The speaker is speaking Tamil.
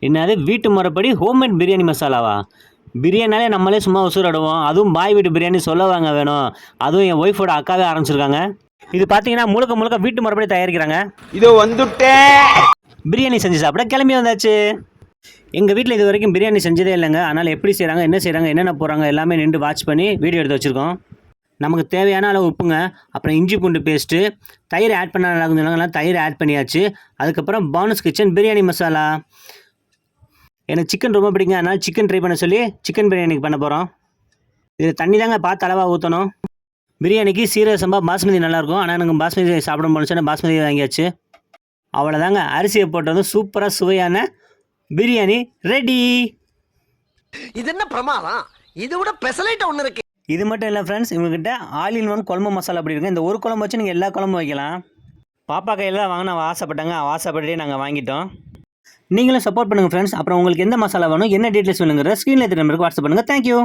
என்னது வீட்டு முறைப்படி ஹோம்மேட் பிரியாணி மசாலாவா? பிரியாணினாலே நம்மளே சும்மா உசுராடுவோம். அதுவும் பாய் வீட்டு பிரியாணி சொல்லவாங்க வேணும். அதுவும் என் ஒய்ஃபோட அக்காவே ஆரம்பிச்சிருக்காங்க. இது பார்த்தீங்கன்னா முழுக்க முழுக்க வீட்டு முறைப்படி தயாரிக்கிறாங்க. இதோ வந்துட்டேன். பிரியாணி செஞ்சு சாப்பிட கிளம்பி வந்தாச்சு. எங்கள் வீட்டில் இது வரைக்கும் பிரியாணி செஞ்சதே இல்லைங்க. அதனால் எப்படி செய்கிறாங்க, என்ன செய்கிறாங்க, என்னென்ன போடுறாங்க எல்லாமே நின்று வாட்ச் பண்ணி வீடியோ எடுத்து வச்சுருக்கோம். நமக்கு தேவையான அளவு உப்புங்க, அப்புறம் இஞ்சி பூண்டு பேஸ்ட்டு, தயிர் ஆட் பண்ண நல்லா சொன்னாங்க, தயிர் ஆட் பண்ணியாச்சு. அதுக்கப்புறம் பானுஸ் கிச்சன் பிரியாணி மசாலா. எனக்கு சிக்கன் ரொம்ப பிடிக்கும், அதனால் சிக்கன் ட்ரை பண்ண சொல்லி சிக்கன் பிரியாணிக்கு பண்ண போகிறோம். இது தண்ணி தாங்க பார்த்து அளவாக ஊற்றணும். பிரியாணிக்கு சீரக சம்பா பாஸ்மதி நல்லாயிருக்கும். ஆனால் எனக்கு பாஸ்மதி சாப்பிட போனுச்சுன்னா பாஸ்மதி வாங்கியாச்சு. அவ்வளோதாங்க, அரிசியை போட்டதும் சூப்பராக சுவையான பிரியாணி ரெடி. இது என்ன பிரமாதம்? இது விட பெசலைட் ஒன்று இருக்கு. இது மட்டும் இல்லை ஃப்ரெண்ட்ஸ், இவங்ககிட்ட ஆல் இன் ஒன் குழம்பு மசாலா அப்படி இருக்குது. இந்த ஒரு குழம்பு வச்சு நீங்கள் எல்லா குழம்பும் வைக்கலாம். பாப்பா கையில் தான் வாங்கினா ஆசைப்பட்டாங்க, ஆசைப்பட்டே நாங்கள் வாங்கிட்டோம். நீங்களும் சப்போர்ட் பண்ணுங்கள் ஃப்ரெண்ட்ஸ். அப்புறம் உங்களுக்கு எந்த மசாலா வேணும், என்ன டீட்டெயில்ஸ் வேணுங்கிற ஸ்க்ரீனில் இருக்கிற நம்பருக்கு வாட்ஸ்அப் பண்ணுங்கள். தேங்க்யூ.